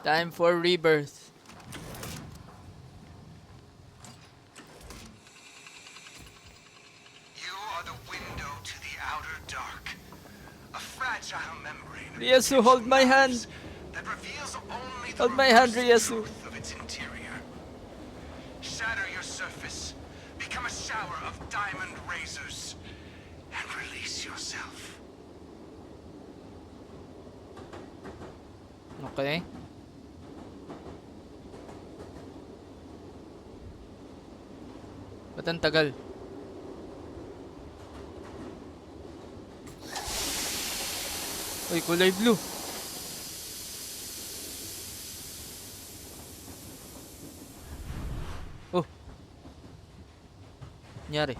Time for rebirth. You are the window to the outer dark. A fragile membrane of Riesu, hold my hand. that reveals only the Hold my hand, reversed Riesu. truth of its interior. Shatter your surface, become a shower of diamond razors, and release yourself. Okay. Ba't ang tagal? Uy, kulay blue. Oh. Nyari.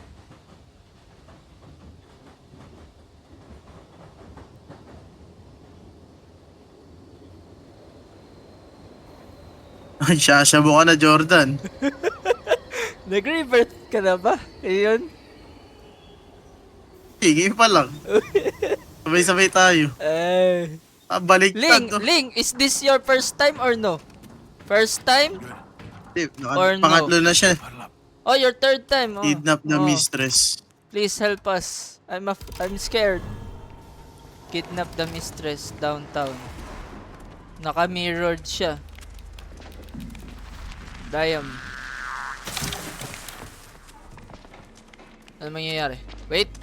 Ay, sasabo ka na, Jordan. Nag-rebirth ka na ba? Ayun. Sige pa lang. Sabay-sabay tayo. Baliktad, no? Ling, is this your first time or no? First time? Or no? Pangatlo na siya. Oh, your third time. Oh. Kidnap na Oh. mistress. Please help us. I'm scared. Kidnap the mistress downtown. Naka-mirrored siya. Damn. Ano mangyayari? Wait.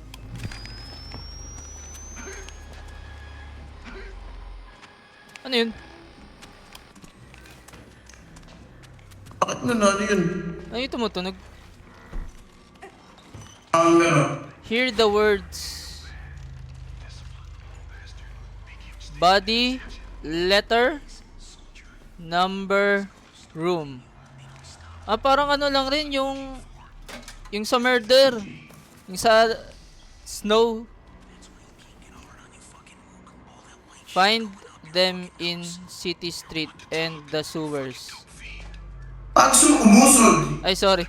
Ano yun? Bakit na ano yun? Ano yung tumutunog? Ang gano'n. Hear the words. Body, letter, number, room. Parang ano lang rin yung sa murder. Yung sa snow. Find them in city street and the sewers. Pakso umusod. Ay, sorry.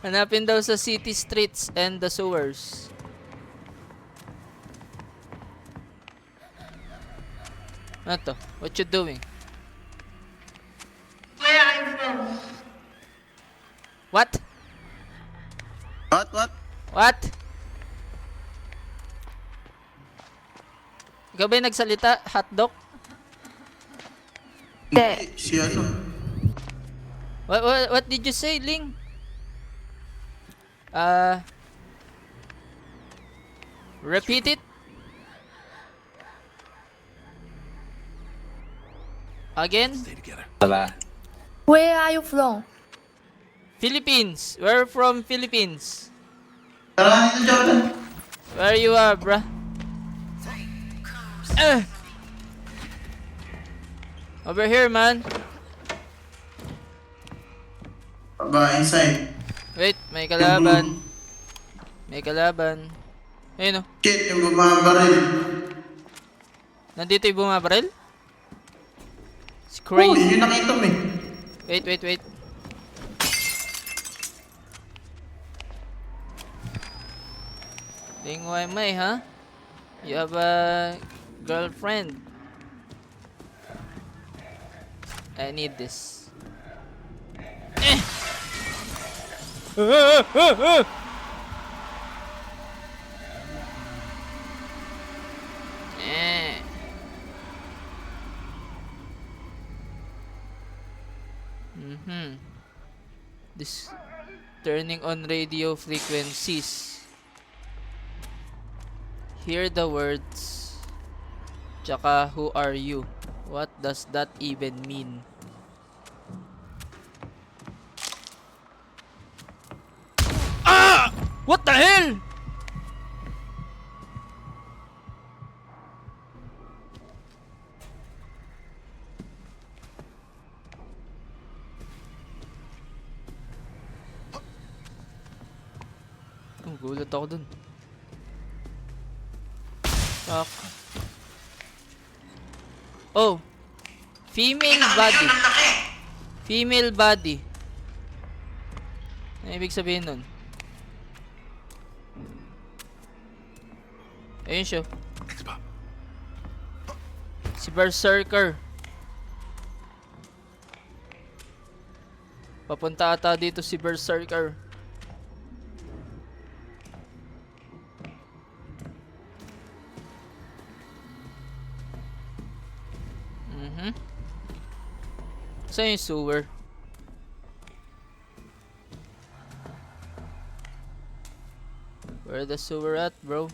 Hanapin daw sa city streets and the sewers. Ano to? What you doing? Where are you from? What? What? What? Ikaw ba yung nagsalita? Hotdog? Hindi. Si ano? What did you say, Ling? Repeat it. Again? Where are you from? Philippines. We're from Philippines. Tara dito, Jordan. Where you are, bruh? Over here, man. Baba, inside. Wait, may kalaban. May kalaban. Ayun, oh. Shit, yung bumabaril. Nandito yung bumabaril? It's Oh, crazy. yun yung nakita mo eh. Wait. Ling Wai Mei, huh? You have a girlfriend. I need this. This turning on radio frequencies. Hear the words. Tsaka, who are you? What does that even mean? Ah! What the hell? Oh, gulat ako dun. Fuck. Oh. Female body. Female body. Ano ibig sabihin nun? Ayun siya. Si Berserker. Papunta ata dito si Berserker. Saan yung sewer? Where the sewer at, bro?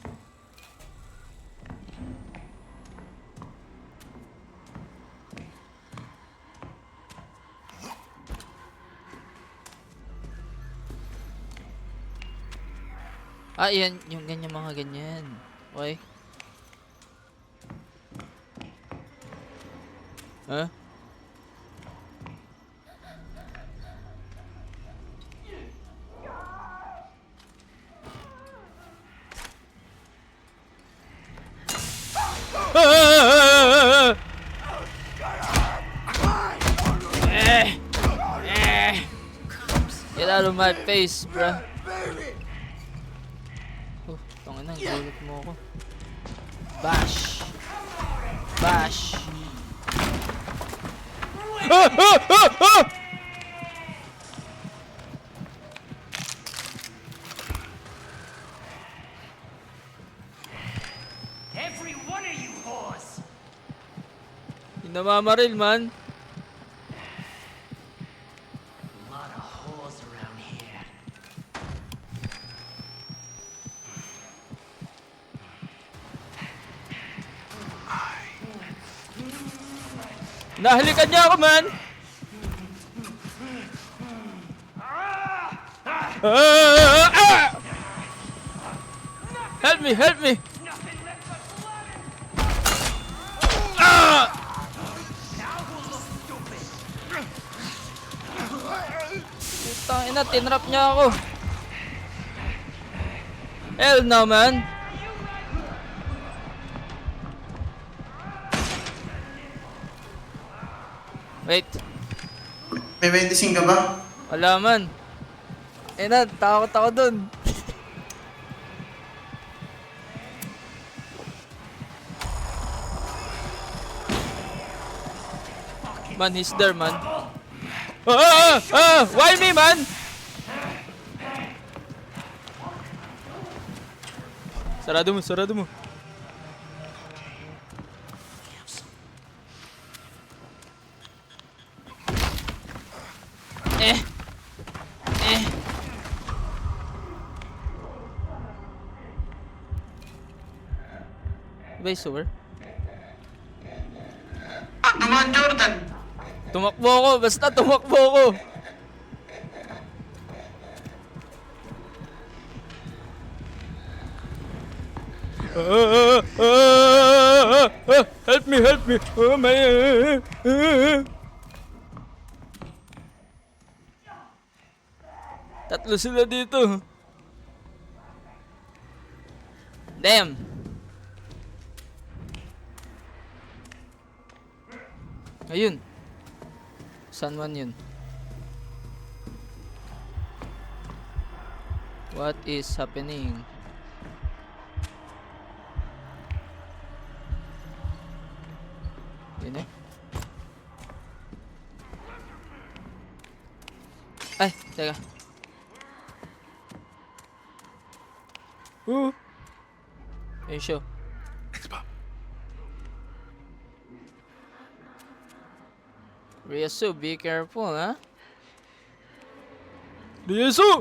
Ah, yan. Yung ganyan, mga ganyan. Okay. Huh? Get out of my face, bruh. Oh, tangina, gulot mo ako. Bash. Bash. Every one of you whores! Hindi namamaril, man. A lot of whores around here. Nahalikan niya ako, man. Help me, help me. Tangina, tinrap niya ako. Hell no, man. Wait. May medicine ka ba? Wala, man. Eh na, takot ako dun. Man, he's there, man. Why me, man? Sarado mo, sarado mo. Eh. Ba yung sewer? Naman, Jordan! Tumakbo ako, basta tumakbo ako. Help me, help me. Oh my. Tatlo sila dito. Damn. Ayun. Saan man yun? What is happening? Yun eh. Ay, teka. Ayun siya. Ryasu, be careful, ha? Ryasu!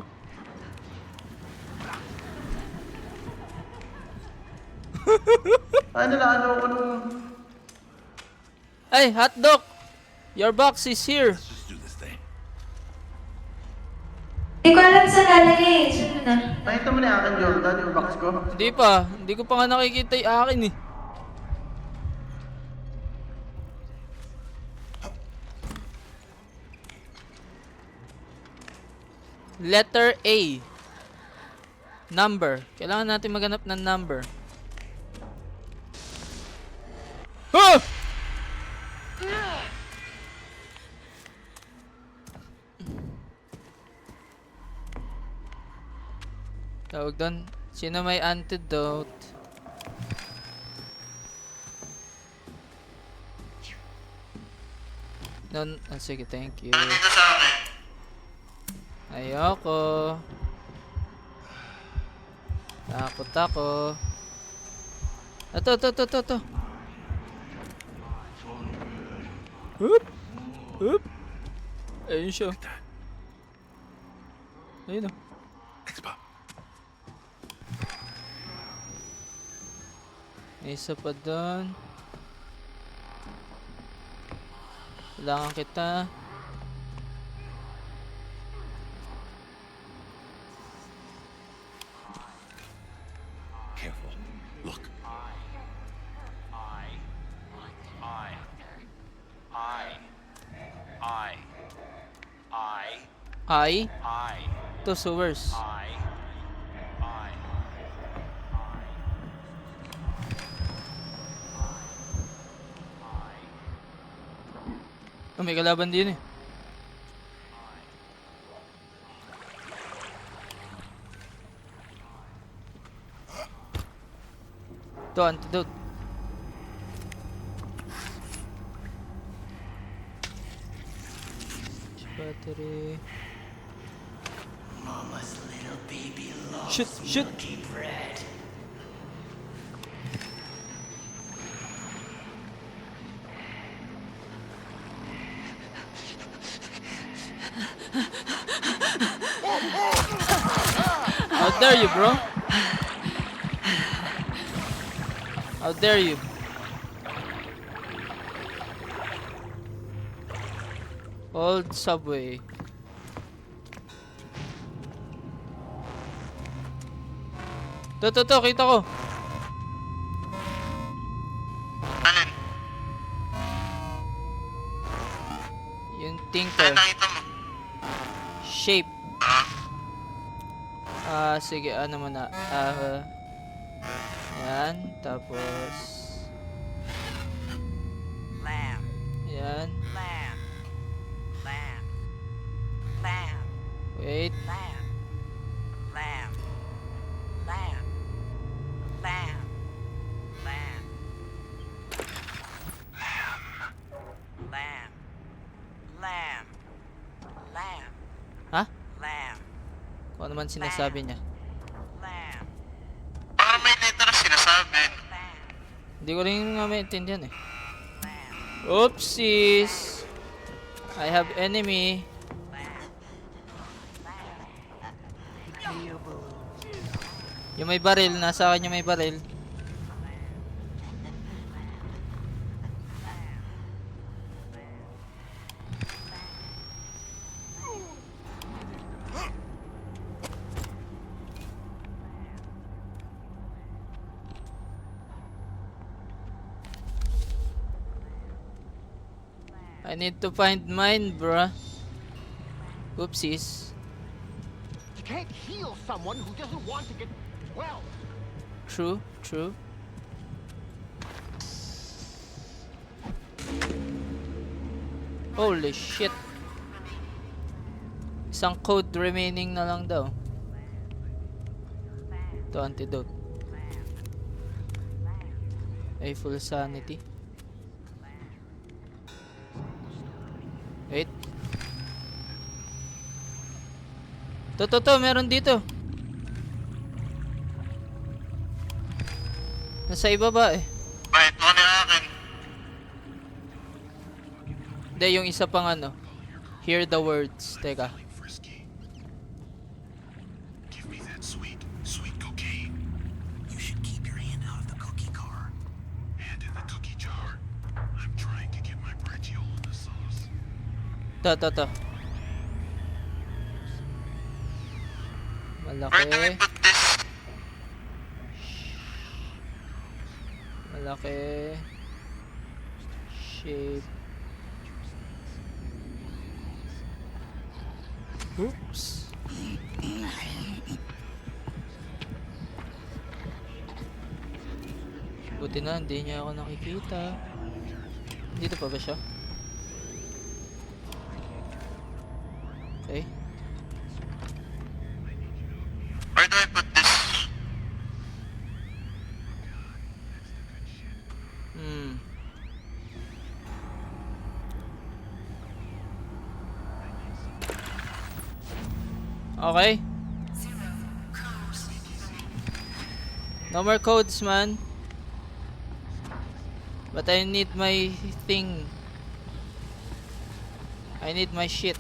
Ano lang, ano ko nung... Hey, hotdog! Your box is here. Hindi ko alam saan lalagay. Sino na? Nakita mo na yung akin, Jordan, yung box ko. Hindi pa. Hindi ko pa nga nakikita yung akin eh. Letter A. Number. Kailangan natin maghanap ng number. Ah! Tawag doon. Sino may antidote? No, sige, thank you. Ano dito sa akin? Ayoko. Takot ako. Ito. Hup! Hup! Ayun siya. Ayun o. Expo. May isa pa doon. Kailangan kita. Careful. Look. Ay? Ito, sewers. Oh, may kalaban din eh. Ito, antidote. Battery. Mama's little baby loves Shoot! milky bread. How dare you, bro? How dare you? Old subway. To, kita ko. Alin? Yung Ano tinker. nakita mo? Shape. Ah? Sige, ano muna. Yan, tapos... Lamb, Yan. lamb, lamb, lamb, Wait. lamb, lamb, lamb, lamb, lamb, lamb, lamb, lamb, Ha? lamb, Kung ano man sinasabi niya. lamb, Parang may letter na sinasabi. lamb, Hindi ko rin nga maintindihan eh. lamb, Oopsies! I have enemy. Yung may baril, nasa akin yung may baril. I need to find mine, bruh. Oopsies. You can't heal someone who doesn't want to get well. True. Holy shit. Isang code remaining na lang daw. Ito, antidote. Ay, full sanity. Wait. To, meron dito. Nasa ibaba eh. Bakit mo na akin? Hindi, yung isa pang ano. Hear the words. Teka. Frisky. Give me that sweet cocaine. You should keep your hand out of the cookie car. And in the cookie jar. I'm trying to get my bratio in the sauce. To. Where do we Malaki. put this? Malaki. Shape. Oops. Buti na, hindi niya ako nakikita. Dito pa ba siya? Okay. Where do I put this? Okay? No more codes, man. But I need my thing. I need my shit.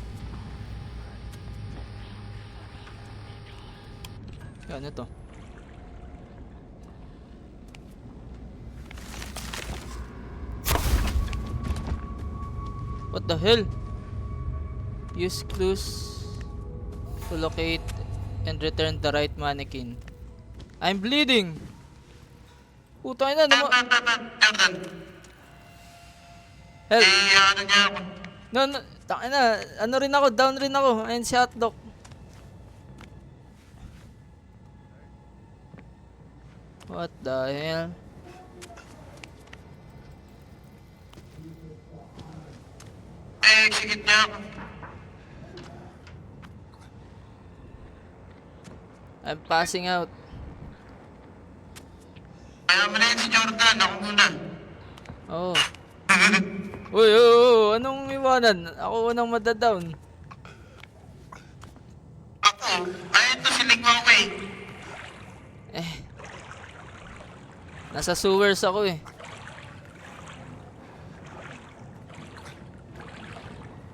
Ano to? What the hell? Use clues to locate and return the right mannequin. I'm bleeding! Putang ina, Jordan. Help! Ano niya ako? No, tangina, ano rin ako, down rin ako. Ayun si Hotdog. What the hell? Execute niya ako. I'm passing out. Kaya mo na yun si Jordan. Ako muna. Oh. Uy, anong iwanan? Ako unang madadown. Ako. Ay, ito si Lingwaway. Nasa sewers ako eh.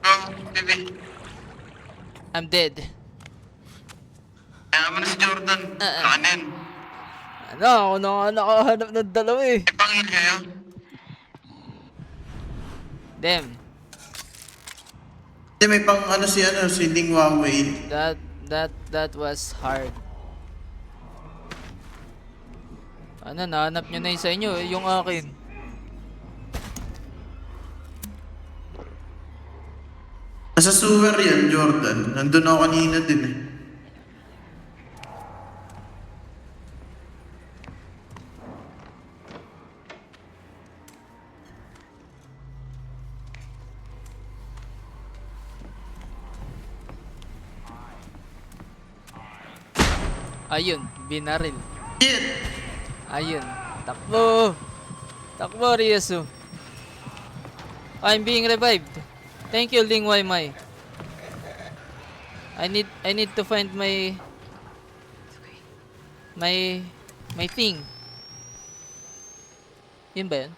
Go, baby. I'm dead. Kaya mo na si Jordan. Kanin. Ano, ako na nga nakahanap ng dalawa eh. May pangil kayo. Damn. Hindi, may pang si Ling Huawei. That was hard. Ano, nahanap nyo na yung sa inyo, yung akin. Nasa sewer yan, Jordan. Nandun ako kanina din eh. Ayun, binaril. Shit! Ayun, takbo. Takbo, Ryesu. I'm being revived. Thank you, Ling Wai Mai. I need to find my thing. Yun ba yun?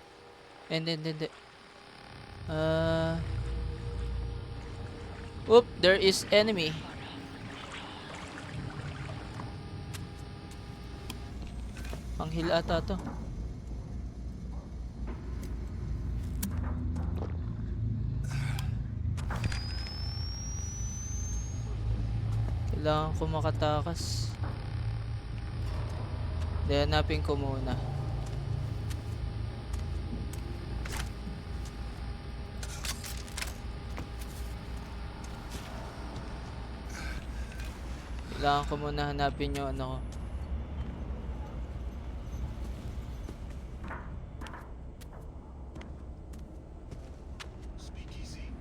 Hindi. Oop, there is enemy. Panghil ata to. Kailangan ko makatakas. Hanapin ko muna. Kailangan ko muna hanapin yung ano ko. Speakeasy.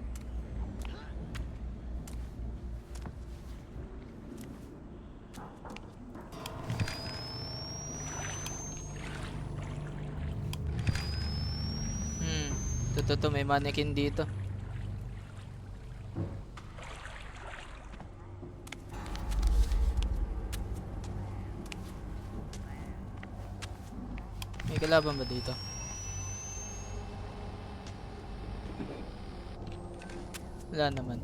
To may mannequin dito. May kalaban ba dito? Wala naman.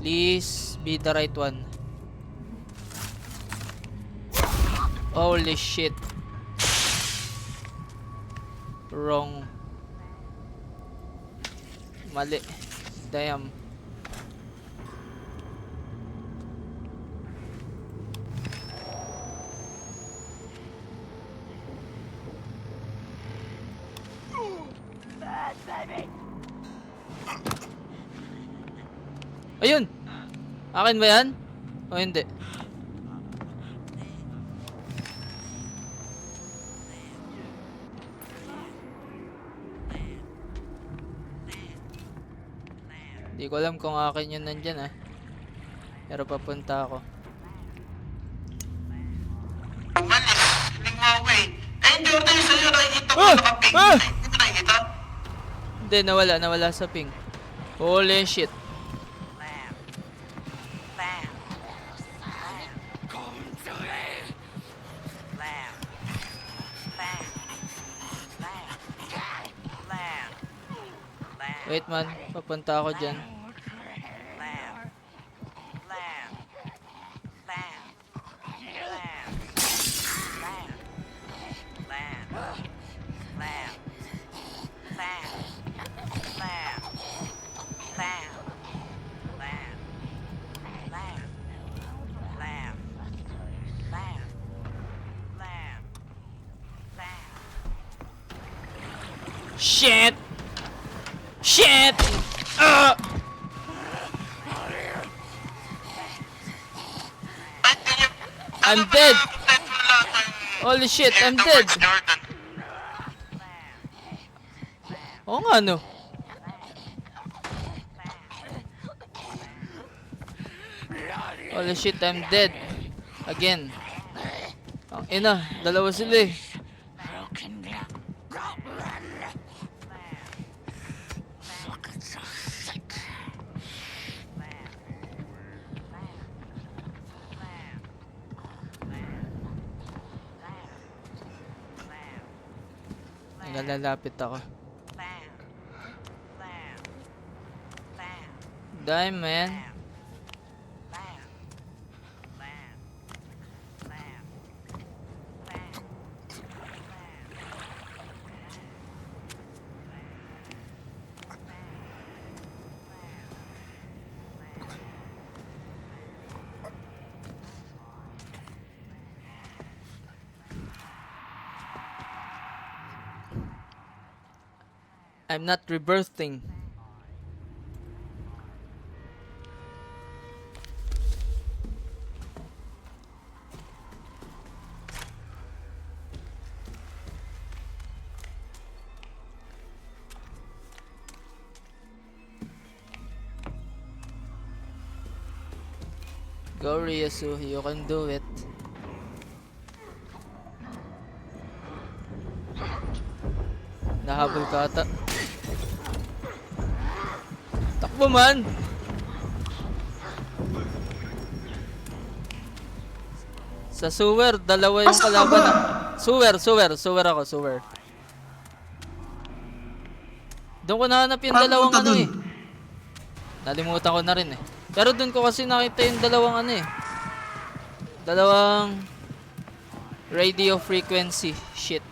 Please be the right one. Holy shit. Wrong. Mali. Damn. Ayun! Akin ba yan? O hindi? Hindi ko alam kung akin yun nandyan ah. Pero papunta ako. Umalis. Lingwaway. Eh, Jordan, yung sa'yo nakikita ko Ah! nakaping. Ah! Hindi mo nakikita? Hindi, nawala sa ping. Holy shit. Lamb. Lamb. Wait man, papunta ako dyan. Lamb. Lamb. Lamb. Lamb. Lamb. Lamb. Lamb. Lamb. Lamb. Lamb. Lamb. Lamb. Lamb. Lamb. Lamb. Lamb. Shit! Shit! Ah! Ay, ganyan. I'm dead! Kompleto na lahat ng Holy shit, I'm the dead! words, Jordan. Oo nga no. Holy shit, I'm dead. Again. Ang ina, dalawa sila eh. Nagalalapit ako. Lamb. Lamb. Lamb. Die man. Lamb. Lamb. Lamb. Lamb. I'm not rebirthing. Go Ryasu, you can do it. Nahabol ka ata. Takbo man! Sa sewer, dalawa yung Asa ka kalaban ba? na. Sewer ako, sewer. Doon ko nahanap yung Paano dalawang punta ano dun? eh. Nalimutan ko na rin eh. Pero doon ko kasi nakita yung dalawang ano eh. Dalawang radio frequency shit.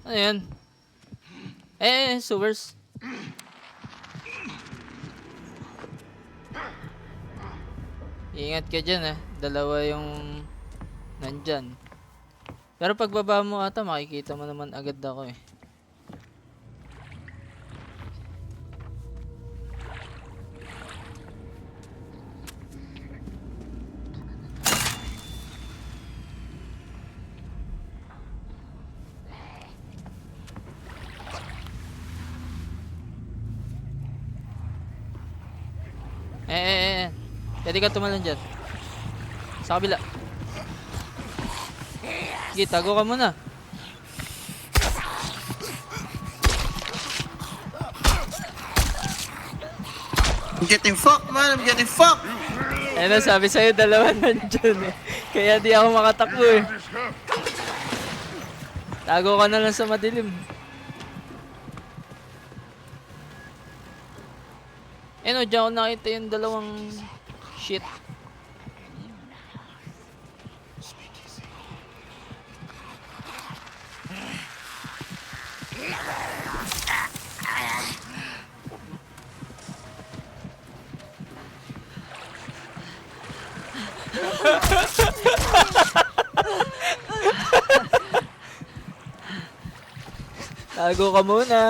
Ano yan? Sewers. Ingat ka dyan dalawa yung nandyan. Pero pagbaba mo ata makikita mo naman agad ako eh. Pwede ka tumalon dyan. Sa kabila. Sige, tago ka muna. I'm getting fucked, man. I'm getting fucked. Ayun na, sabi sa'yo, dalawa nandyan eh. Kaya di ako makatakbo eh. Tago ka na lang sa madilim. Diyan ko nakita yung dalawang shit. Tago ka muna.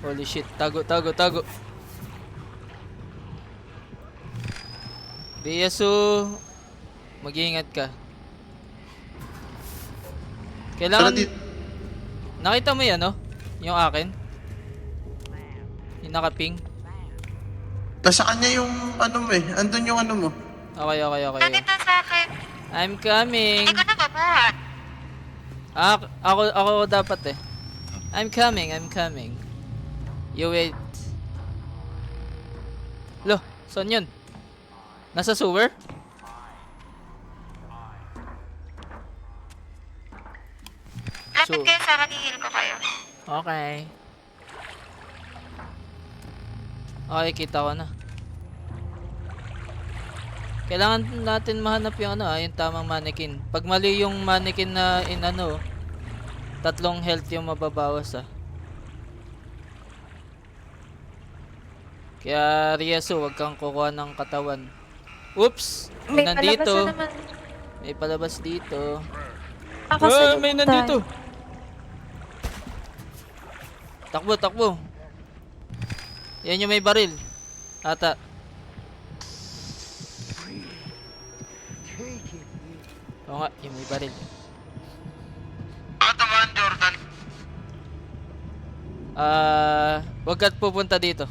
Holy shit, tago. Ryasu, mag-iingat ka. Kailangan... Tara, Nakita mo yan, no? Yung akin? Yung nakaping? Nasa kanya yung ano mo eh. Andun yung ano mo. Okay, okay, okay. Nandito sa akin. I'm coming. Hindi ko nababuhat. Ako dapat eh. I'm coming, I'm coming. You wait. Lo, saan yun? Nasa sewer? Lapit kayo sa akin, i-heal ko kayo. Okay. Okay, kita ko na. Kailangan natin mahanap yung yung tamang mannequin. Pag mali yung mannequin na tatlong health yung mababawas Kaya Riesu, wag kang kukuha ng katawan. Oops! May nandito. palabas na naman. May palabas dito. Ako sa May nandito. Takbo, takbo. Yan yung may baril. Ata. Take it. Oo nga, yung may baril. Baka tamaan, Jordan. Wag ka't pupunta dito.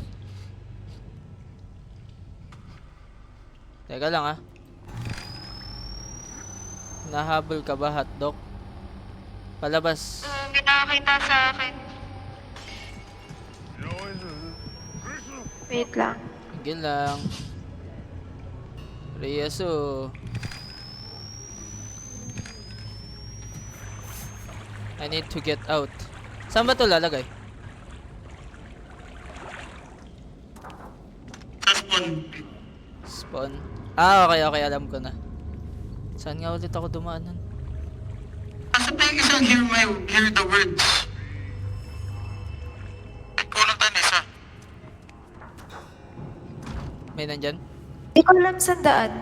Teka lang Nahabol ka ba, hotdog? Palabas. May nakakita sa akin. Wait lang. Sige lang. Riesu. I need to get out. Saan ba ito lalagay? Sa spawn. Spawn. Okay, okay. Alam ko na. Saan nga ulit ako dumaan nun? Asa pa yung isang hear the words? Ay, kulang tayo isa. May nandyan? Hindi ko alam saan daan.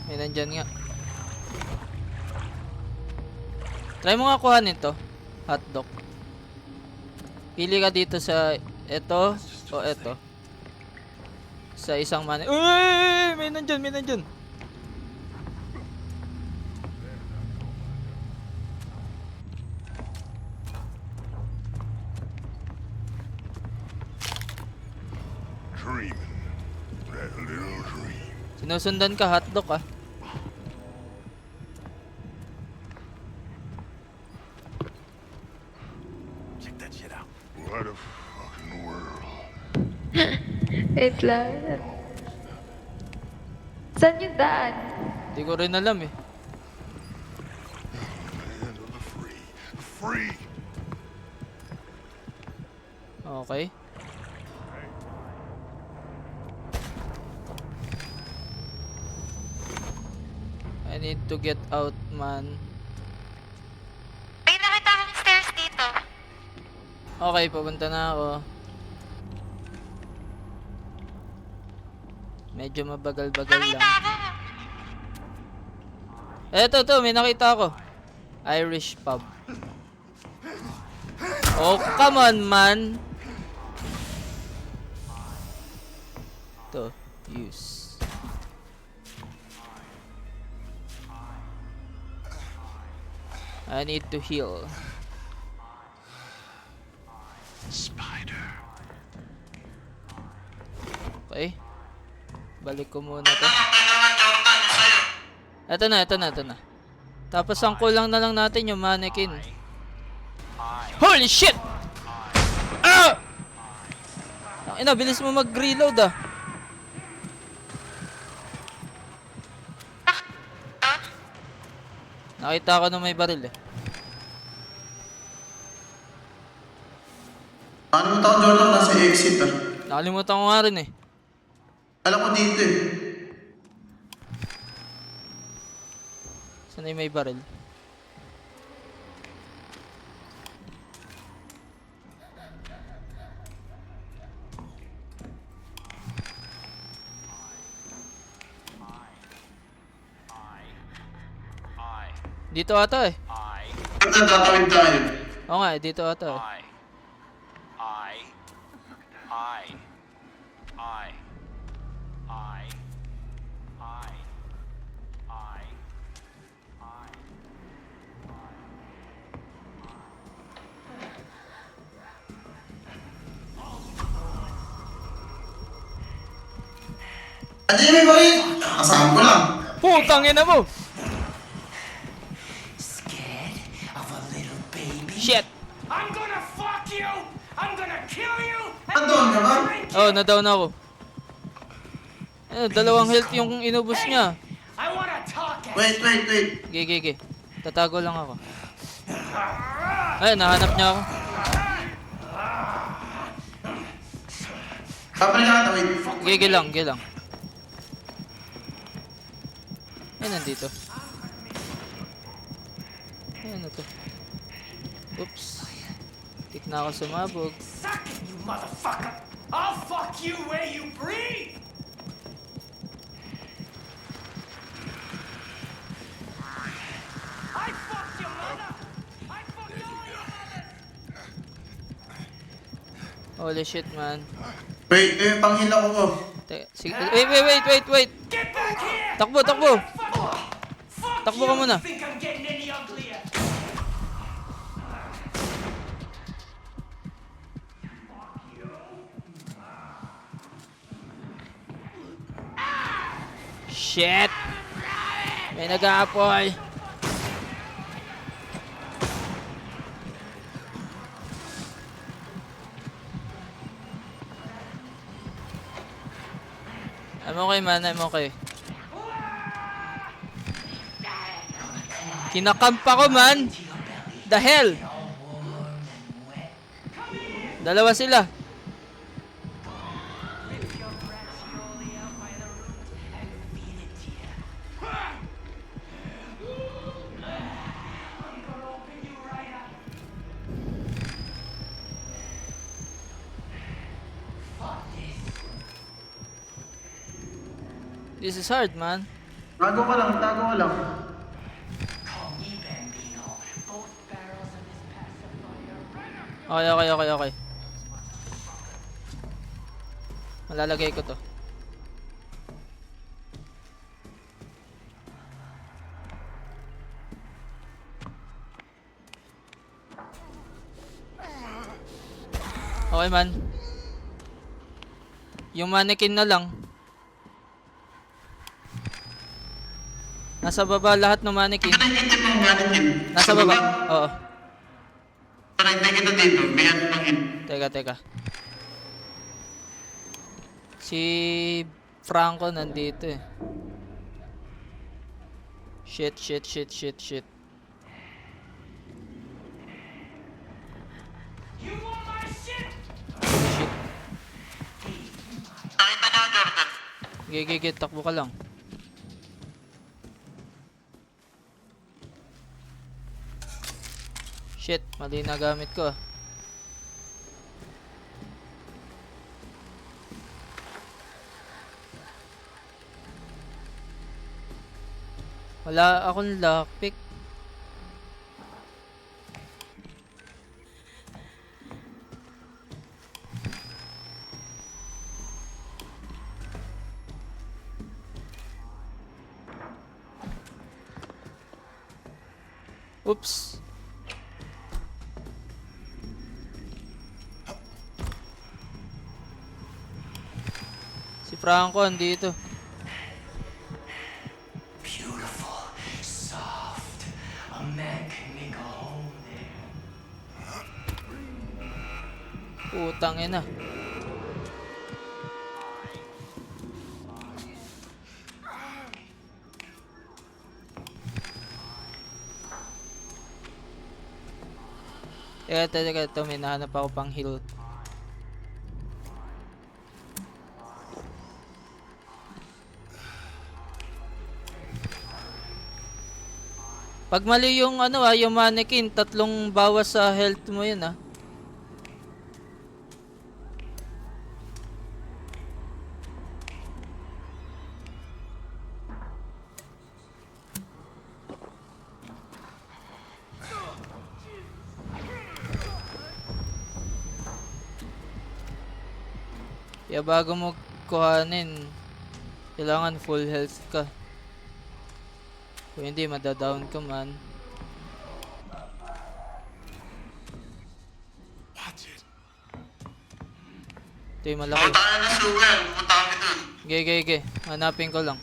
May nandyan nga. Try mo nga kuhanin to. Hotdog. Pili ka dito sa eto o eto. Sa isang man. Uy! May nandyan, may nandyan. Dreaming. That little dream. Sinusundan ka, hotdog Check that shit out. What a fucking world. Wait lang. Saan yung daan? Hindi ko rin alam eh. Land of the free. Free! Okay. I need to get out, man. May nakita akong stairs dito. Okay, papunta na ako. Medyo mabagal-bagal Nakita lang. ako. Eto, may nakita ako. Irish pub. Oh, come on, man. To use. I need to heal. Spider. Okay. Balik ko muna to. Kailangan, Jordan, yung sa'yo. Ito na. Tapos ang kulang na lang natin yung mannequin. Holy shit! Ah! Ina, bilis mo mag-reload Nakita ko na may baril Nakalimutan ko, Jordan, nasa exit Nakalimutan ko nga rin Alam ko dito Saan yung may baril? Dito ata Ba't natatawid tayo? Oo nga dito ata Andiyan yung may baril! Kasama ko lang. Putang ina mo! Shit! I'm gonna fuck you! I'm gonna kill you! Nandoon ka ba? Oh, na-down ako. Dalawang health yung inubos niya. I wanna talk at Wait. Gigi. Tatago lang ako. Ay, nahanap niya ako. Babalik ka, wait. Gigi lang. Ay, nandito. Ay, ano to? Oops. Tik na ako sumabog. suck it, you motherfucker! I'll fuck you where you breathe! I fucked your mother! I fucked all your mothers! Holy shit, man. Wait, panghila ko po. Sige. Wait. Get back here! Takbo. Fuck Takbo you! ka muna. You think I'm getting any uglier? Shit! May nag-aapoy. I'm okay, man. I'm okay. Kinakampa ko, man. The hell? Dalawa sila. This is hard, man. Tago ka lang. Okay. Malalagay ko to. Okay, man. Yung mannequin na lang. Nasa baba lahat ng mannequin. Nakikita mo ang mannequin. Nasa baba. Oo. Nakikita kita dito. May ano lang yun. Teka. Si Franco nandito eh. Shit. You want my shit? Shit. Nakita niyo, Jordan. Gigi, takbo ka lang. Shit, mali na gamit ko. Wala akong lockpick. Oops. Si Franco andito. Beautiful, soft. A man can make a home there. Putang ina. Teka, ito may nahanap ako pang heal. Pag mali yung yung mannequin, 3 bawas sa health mo yun ah. Kaya bago mo kuhanin, kailangan full health ka. Kung hindi, madadown ka, man. Watch it. Ito yung malaki. Pumunta ka na ng sewer. Pumunta kami dun. Ge. Hanapin ko lang.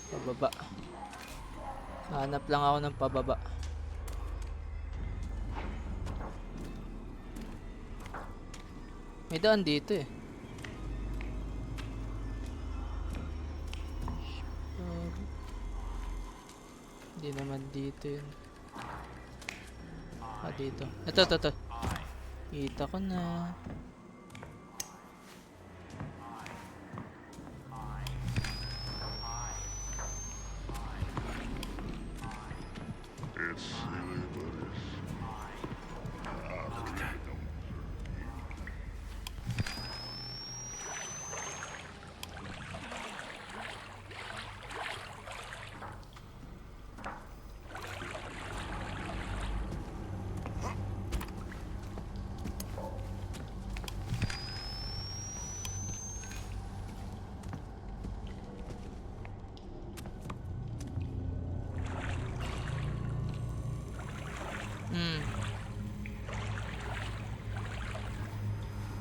Pababa. Hanap lang ako ng pababa. May daan dito eh. Hindi naman dito yun. Dito. Ito. Kita ko na.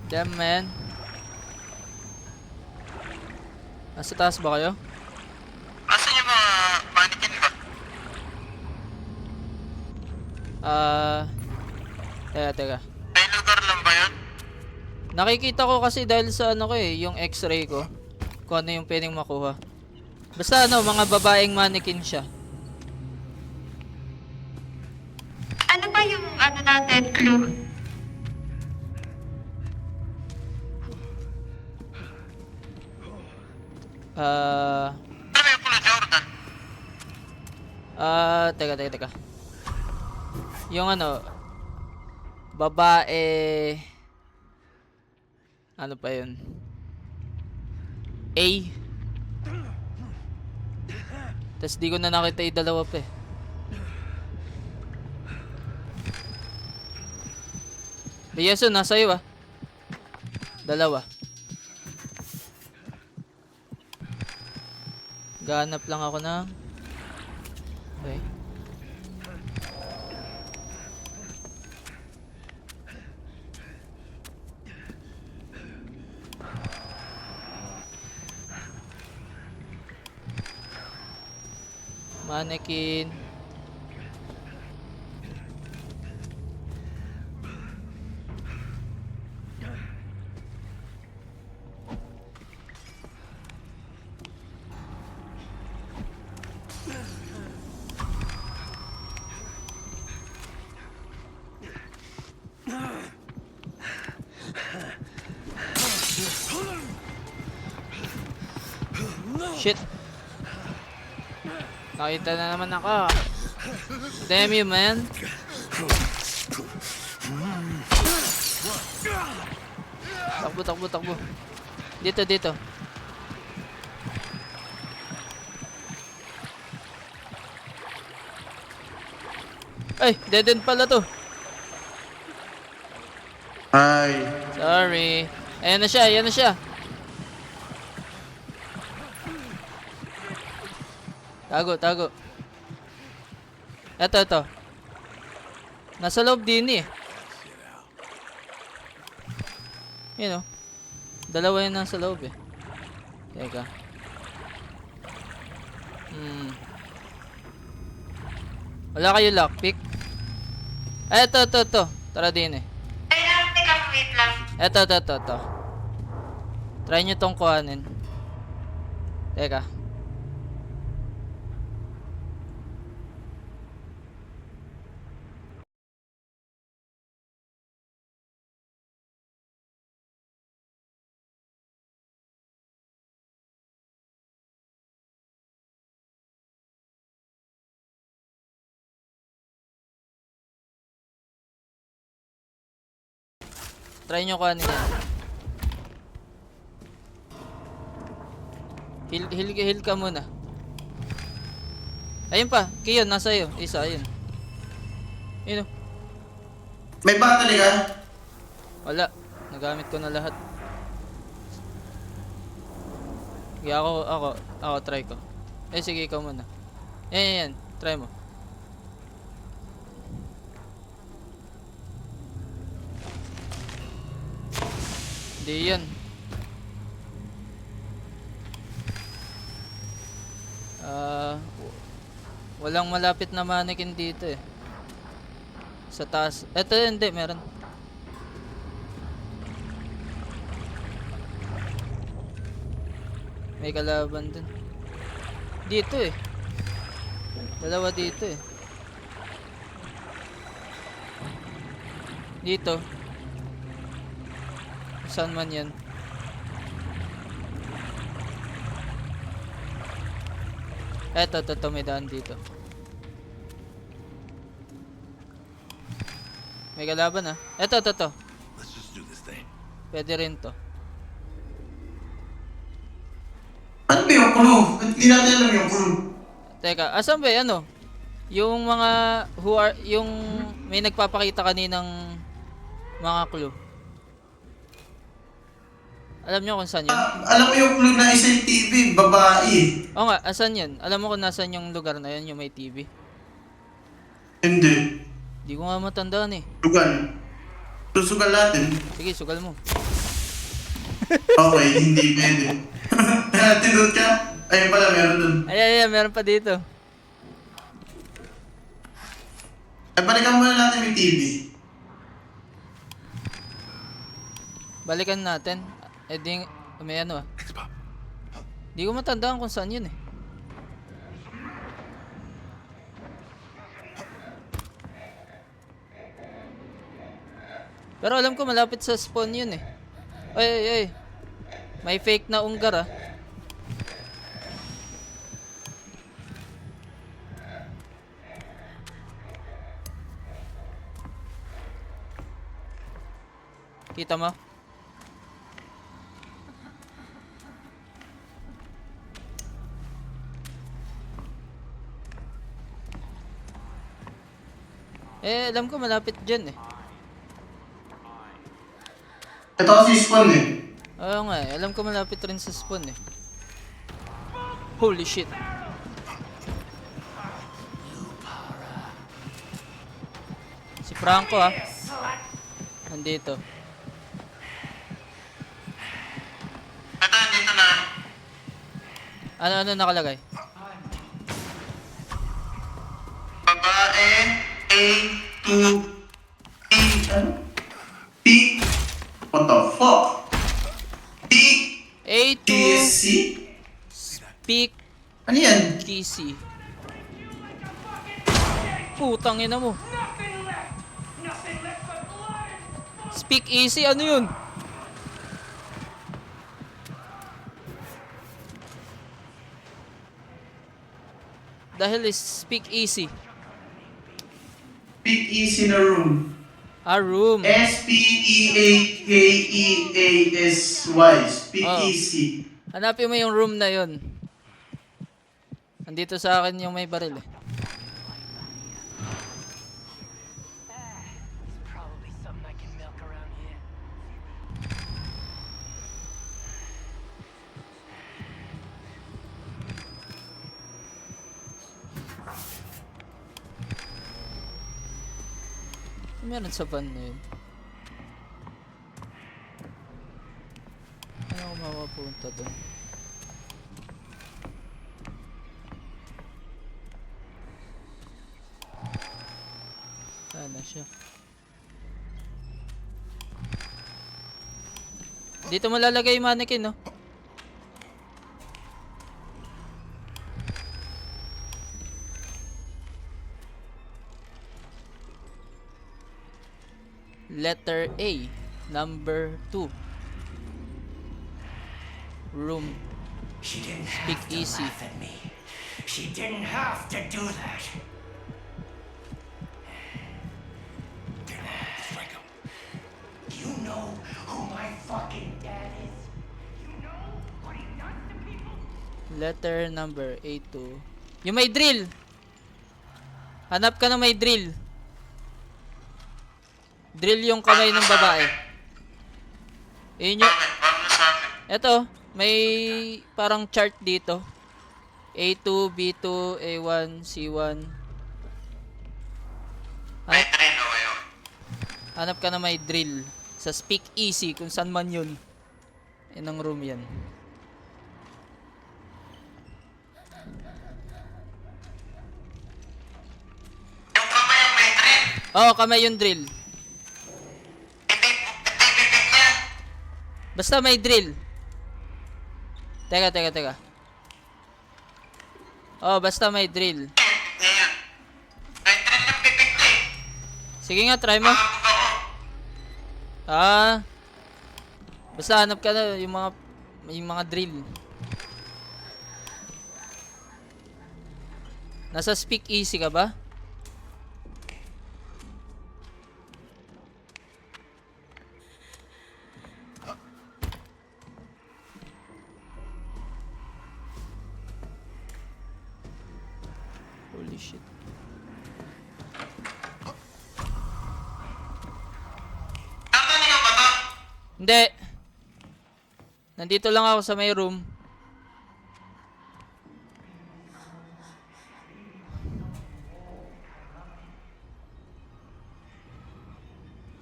Damn man. Nasa taas ba kayo? Asan yung mga mannequin ba? Teka. May lugar lang ba yun? Nakikita ko kasi dahil sa ano ko eh, yung x-ray ko. Kung ano yung pwedeng makuha. Basta ano, mga babaeng mannequin siya. Ano ba yung ano natin, clue? Ano ba yung pula Jordan? Teka. Yung ano, babae, ano pa yun? A. Tas di ko na nakita yung dalawa pa eh. Yeso, nasa iyo ah. Dalawa. Gahanap lang ako ng... Okay. Mannequin. Shit. Nakita na naman ako. Damn you, man. Takbo. Dito. Ay, dead end pala to. Ay. Sorry. Ayan na siya. Tago. Ito. Nasa loob din eh. Yun o. Dalawa yun nasa loob eh. Teka. Wala kayo lockpick? Ito. Tara din eh. Teka, wait lang. Ito. Try nyo tong kuhanin. Teka. Try nyo kuhanin yan. Heal ka muna. Ayun pa, Kiyon, nasa iyo. Isa, ayun. Yun o. May battery ka? Wala. Nagamit ko na lahat. Sige, ako, try ko. Sige, ikaw muna. Yan. Try mo. Hindi yan. Walang malapit na mannequin dito eh. Sa taas. Eto hindi, meron. May kalaban dun. Dito eh. Dalawa dito eh. Dito. Saan man yan? Eto, may daan dito. May kalaban ah. Eto. Let's just do this thing. Pwede rin to. Ano ba yung clue? Hindi natin alam yung clue. Teka, asan ba ano? Yung mga yung may nagpapakita kaninang mga clue. Alam nyo kung saan yun? Alam mo yung clue na isa yung TV, babae. Oo nga, asan yun? Alam mo kung nasan yung lugar na yun, yung may TV? Hindi. Di ko nga matandaan eh. Sugal. Susugal natin. Sige, sugal mo. Okay, hindi pwede. Tinod ka? Ayun pala, meron dun. Ay, meron pa dito. Ay, balikan muna natin yung TV. Balikan natin. Eh di, may ano ah. Thanks, Pop. Di ko matandaan kung saan yun eh. Pero alam ko malapit sa spawn yun eh. Ay. May fake na unggar ah. Kita mo? Alam ko malapit dyan eh. Ito kasi spawn eh. Oo nga eh, alam ko malapit rin sa spawn eh. Holy shit. Si Franco ah. Nandito. Ito, dito na. Ano nakalagay? Babae, A, 2, P, ano? P? What the fuck? P, A2 TSC? Speak Ano yan? TC. Putang ina mo. Speak easy, ano yun? Dahil is speak easy. Speak easy na room. A room. S-P-E-A-K-E-A-S-Y. Speak Oh. easy. Hanapin mo yung room na yun. Andito sa akin yung may baril eh. Probably something I can milk around here. Meron sa van na yun. Ano ako mapapunta doon? Sana siya. Dito mo lalagay yung mannequin, no? Letter A, number 2. Room. She didn't Speak have to easy. laugh at me. She didn't have to do that. Franco. You know who my fucking dad is? You know what he does to people? Letter number A2. Yung may drill. Hanap ka na may drill. Drill yung kamay ng babae. Yun yung... Bakit na sa akin? Eto, may parang chart dito. A2, B2, A1, C1. May train o kayo. Hanap ka na may drill. Sa Speak Easy, kung saan man yun. Inang room yan. Yung kamay ang may drill. Oo, kamay yung drill. Hindi bibig niya. Basta may drill. Teka. Oh, basta may drill. Yan. May drill yung bibig niya eh. Sige nga, try mo. Makapag ako. Basta hanap ka na yung mga drill. Nasa speak easy ka ba? Holy shit. Narinig ka ba to? Hindi. Nandito lang ako sa may room.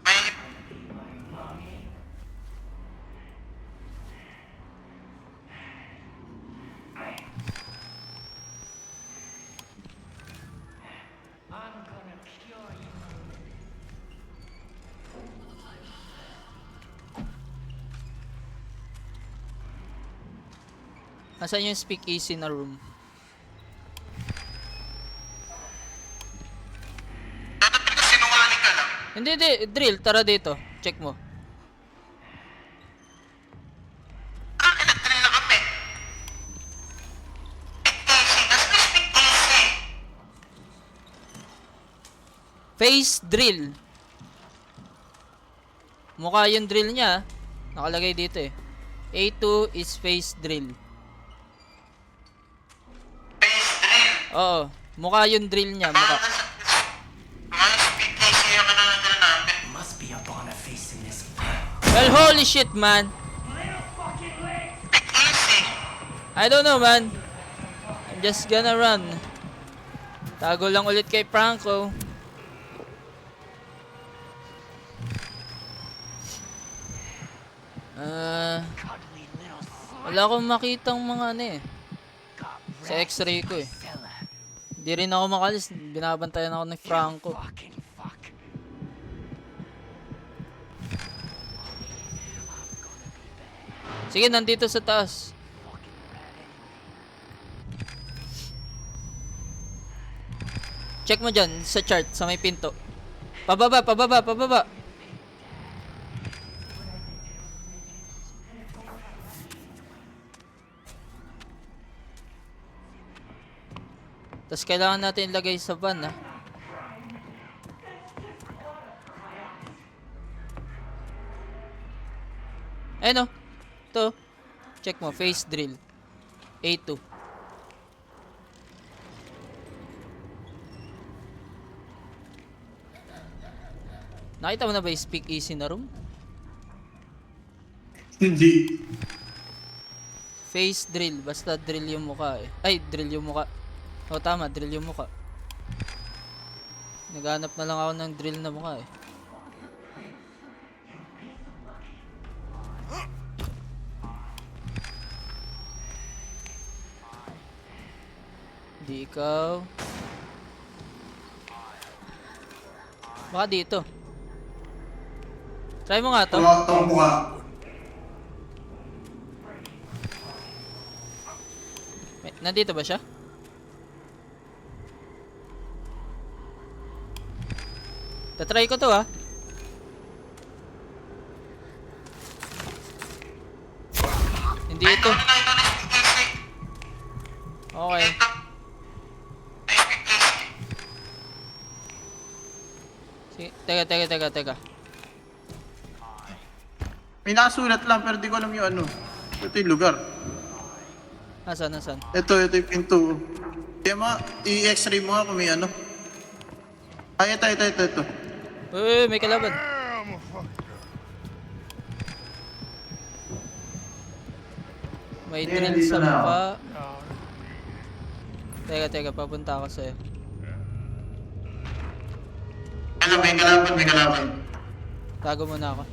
May Nasaan yung speak easy na room? tatapil ka sinungaling ka lang. Hindi, drill. Tara dito. Check mo. Nag-drill na kami. Easy. That's the speak easy. Face drill. Mukha yung drill niya. Nakalagay dito eh. A2 is face drill. Face drill. Oo. Mukha yung drill niya. Mukha. Mga speak easy yung kananadal namin. Must be a Boniface in this. Well, holy shit, man. Speak easy. I don't know, man. I'm just gonna run. Tago lang ulit kay Franco. Cuddly little Wala akong makitang mga ano eh. got Sa x-ray ko eh. fella. Hindi rin ako makalis. Binabantayan ako ni Franco. Fucking fuck. Sige, nandito sa taas. Check mo dyan sa chart, sa may pinto. Pababa. Tapos kailangan natin ilagay sa van, ha. Ayun, oh. Ito. Check mo, face drill. A2. Nakita mo na ba yung speak easy na room? Hindi. Face drill. Basta drill yung mukha eh. Ay, drill yung mukha. O tama, drill yung mukha. Naghanap na lang ako ng drill na mukha eh. Di ikaw. Baka dito. Try mo nga to. Tawag mukha. Nandito ba siya? Tatry ko to ah. Hindi ito. Ito na speak easy. Okay. Ito. Ay, speak easy. Sige, teka. May nakasulat lang pero di ko alam yung ano. Ito yung lugar. Nasaan? Ito yung pinto. Kaya mga, i-x-ray mo nga kung may ano. Ay, ito. Uy, may kalaban. May drill sa mukha. Teka, papunta ako sa'yo. Ano, may kalaban. Tago muna ako.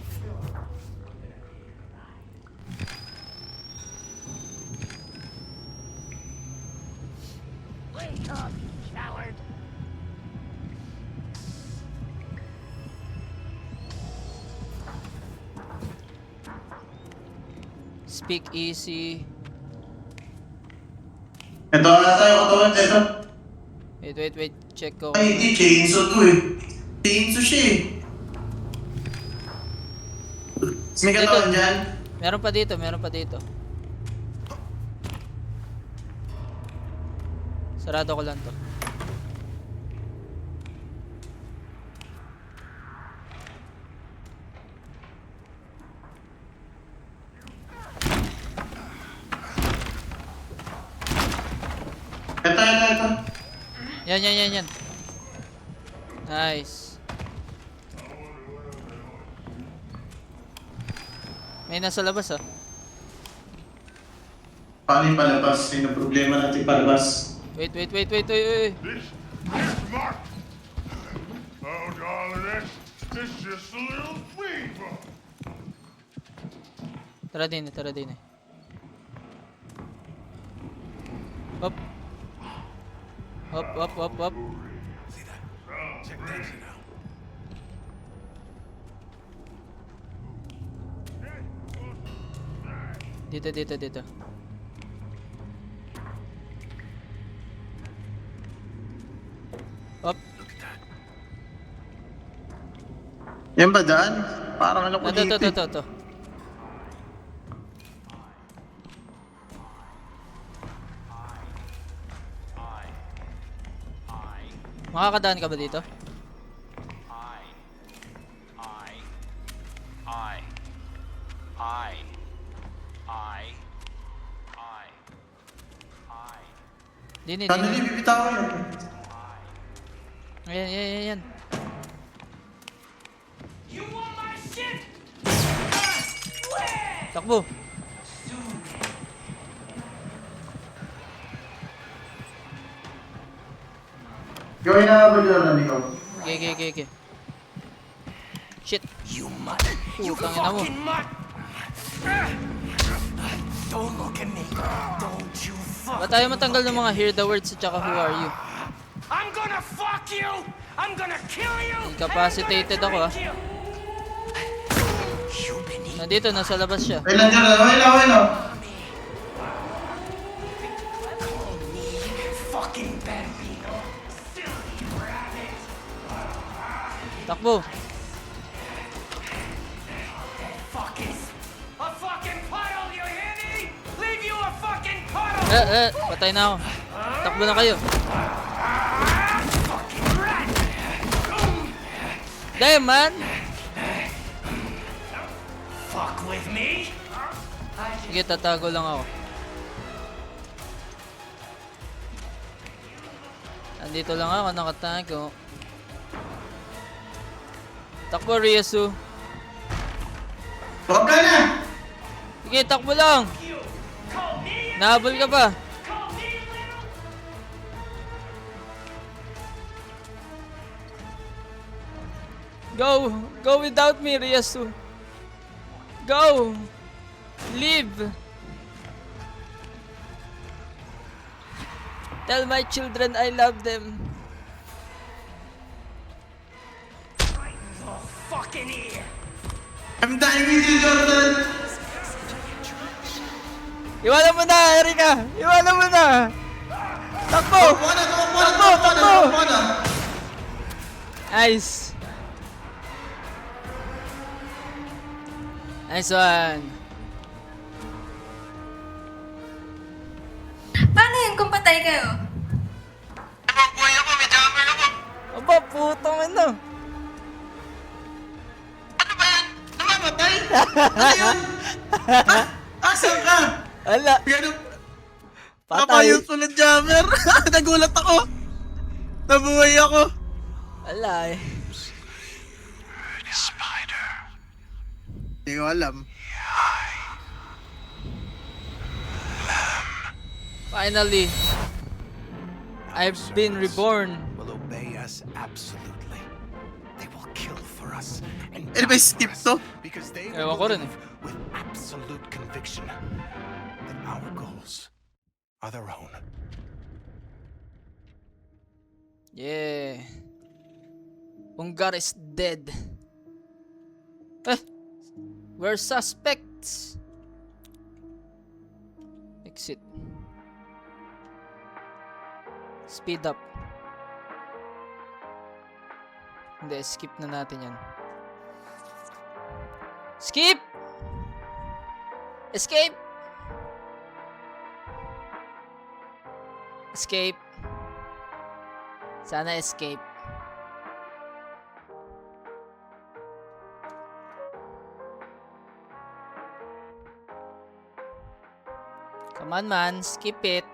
up, you coward. Speak easy. Ito na tayo, ito. Wait. Check ko. Ay, hindi, chainsaw to eh. Chainsaw siya eh. May katawan dyan. Meron pa dito. Sarado ko lang to. Ito. Yan. Nice. May nasa labas ah. Paano yung palabas? Yung problema natin palabas. Wait. This Mark. Oh, darling, it's just a little fever. Tara din eh. Hop. See that? Check that shit out. Dito. Hop. Look at that. Yan ba daan? Parang ano ko dito. Ito. Makakadaan ka ba dito? Dini. Kanali, bibitawan yun. Ayan. You want my shit? Takbo. Gawin na ba yun, ikaw? Okay. Shit. You mutt. You Putang ina mo. fucking mutt. Don't look at me. Don't you fuck. Ba't tayo matanggal ng mga hear the words at saka who are you? I'm gonna fuck you. I'm gonna kill you. Incapacitated and I'm ako, gonna ah. kill you. beneath Nandito, nasa labas siya. Wait lang. fucking Bambino. Silly rabbit. Takbo. A fucking puddle, you hear me? Leave you a fucking puddle. Patay na ako. Takbo na kayo. Fucking rat. Damn, man! Fuck with me? Sige, tatago lang ako. Andito lang ako, nakatago. Takbo, Ryasu. Huwag ka na! Sige, takbo lang. Call me? Nahabol ka pa. Call me little? Go without me, Ryasu. Go. Leave. Tell my children I love them. Right in the fucking ear. I'm dying with you, Jordan! Iwanan mo na, Erika. Iwanan mo na. Takbo. Tumakbo na! Nice. Nice one. Paano yun kung patay kayo? Buhay ako, may jammer ako. Aba, putong ino. Ano ba yan? Namamatay? Ano yun? Asan ka? Ala, Ganun. patay. Papayos ko ng jammer. Nagulat ako. Nabuhay ako. Ala eh. Spider. Hindi ko alam. Finally, I've been reborn. Will obey us absolutely. They will kill for us and Eh, ba die skip for us to? because they Ewan will ko rin eh. believe with absolute conviction that our goals are their own. Yeah. Ungar is dead. We're suspects. Exit. Speed up. Hindi, skip na natin yan. Skip! Escape! Escape. Sana escape. Come on, man. Skip it.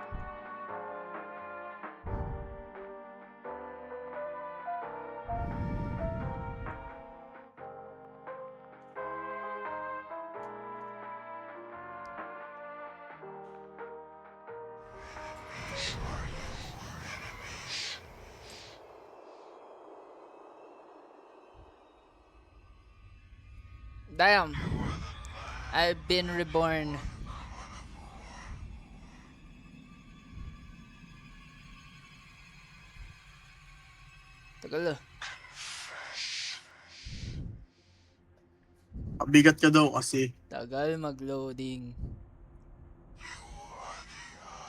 Damn. I've been reborn. Tagal ah. Bigat ka daw kasi. Tagal mag-loading.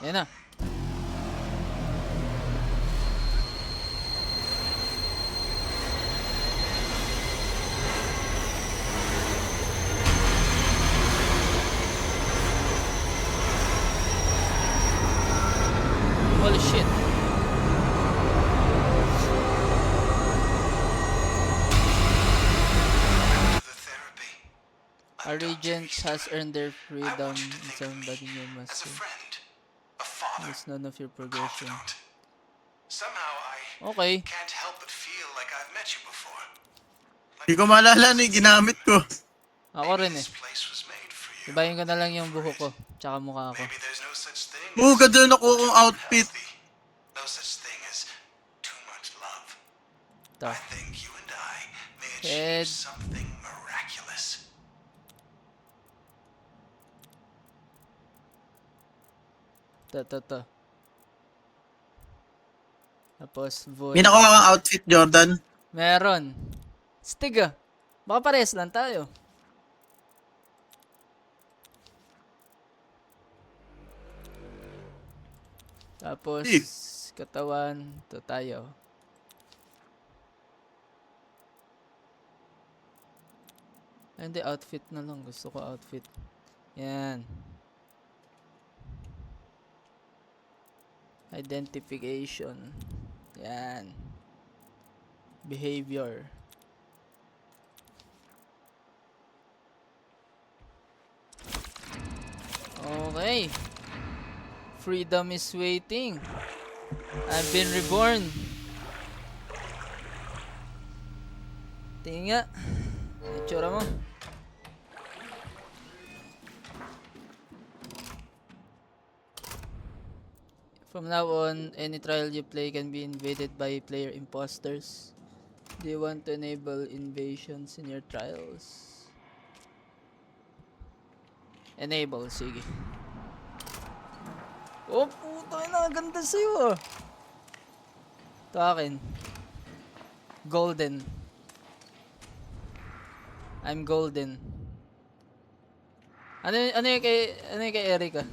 Yan na. Holy shit. The therapy. Our regent has earned their freedom in somebody you must As a say. friend, a father, It's none of your progression. confidant. Somehow I Okay. can't help but feel like I've met you before. Hindi ko maalala na yung ginamit ko. Ako rin eh. This place was made for you. Ibahin ko na lang yung buhok ko. Tsaka mukha ko. Maybe there's no such thing Oo, as ganda na ko kong outfit. healthy. No such thing as too much love. Ito. I think you and I may Head. achieve something miraculous. Ito. Tapos voice. May nakuha kang outfit, Jordan. Meron. Stig ah. Baka parehas lang tayo. Tapos, Eh. katawan. Ito tayo. Ay, hindi, outfit na lang. Gusto ko outfit. Yan. Identification. Yan. Behavior. Okay. Freedom is waiting. I've been reborn. Tingin nga. Itsura mo. From now on, any trial you play can be invaded by player imposters. Do you want to enable invasions in your trials? Enable, sige. Oh, puto na, ganda sa'yo ah. Ito akin. Golden. I'm golden. Ano yung kay Erica?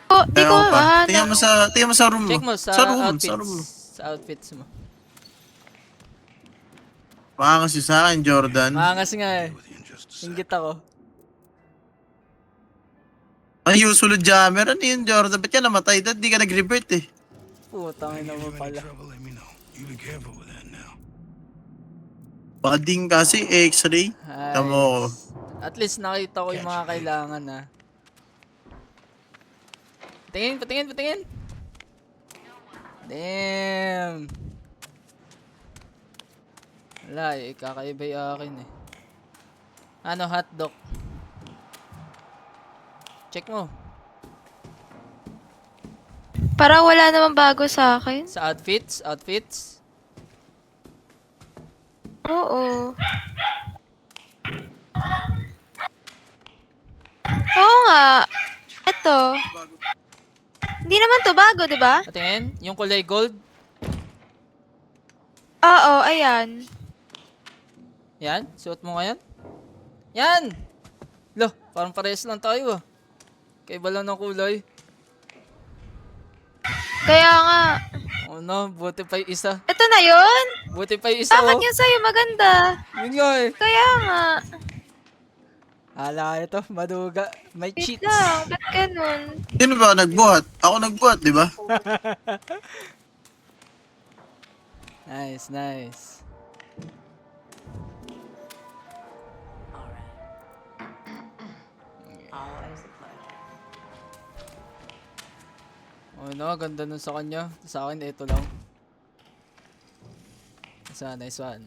Oh, di ko Ewan pa. mahanap. Tingnan mo sa room mo. Check mo sa, outfits. Sa room mo. Sa outfits mo. Baka kasi sa akin, Jordan. Maangas nga eh. Inggit ako. Ay, yung sulod jammer. Ano yun, Jordan? Ba't ka namatay? Dahil di ka nag-revert eh. Putang ina mo pala. Trouble, let me know. You be careful with that now. Baka din kasi x-ray. Ay. Tamo ko. At least nakita ko yung mga kailangan na. Patingin. Damn. Wala eh, kakaiba yung akin eh. Ano, hotdog? Check mo. Parang wala namang bago sa akin. Sa outfits. Oo. Oo nga. Ito. Hindi naman to bago, di ba? Patingin, yung kulay gold. Oo, ayan. Yan, suot mo ngayon. Yan! Lo, parang parehas lang tayo ah. Kaiba lang ng kulay. Kaya nga. Oh no, buti pa yung isa. Ito na yun? Buti pa yung isa Bakit oh. yung sa'yo maganda? Yun nga eh. Kaya nga. Ala, ito, maduga. May Wait cheats. lang, ba't ganun? Sino ba nagbuhat? Ako nagbuhat, di ba? Nice, nice. Always a pleasure. Oh no, ganda nun sa kanya. Sa akin, ito lang. Nice one, nice one.